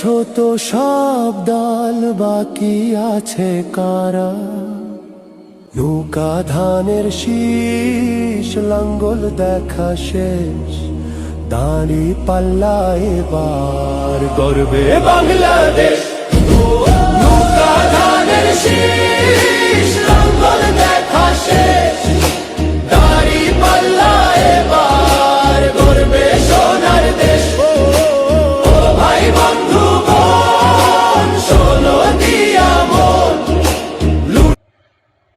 ছোট সব দল বাকি আছে কারা? নৌকা ধানের শীষ, লাঙ্গল দেখা শেষ, দাঁড়ি পাল্লা এবার গর্বে বাংলাদেশ। নৌকা ধানের শীষ,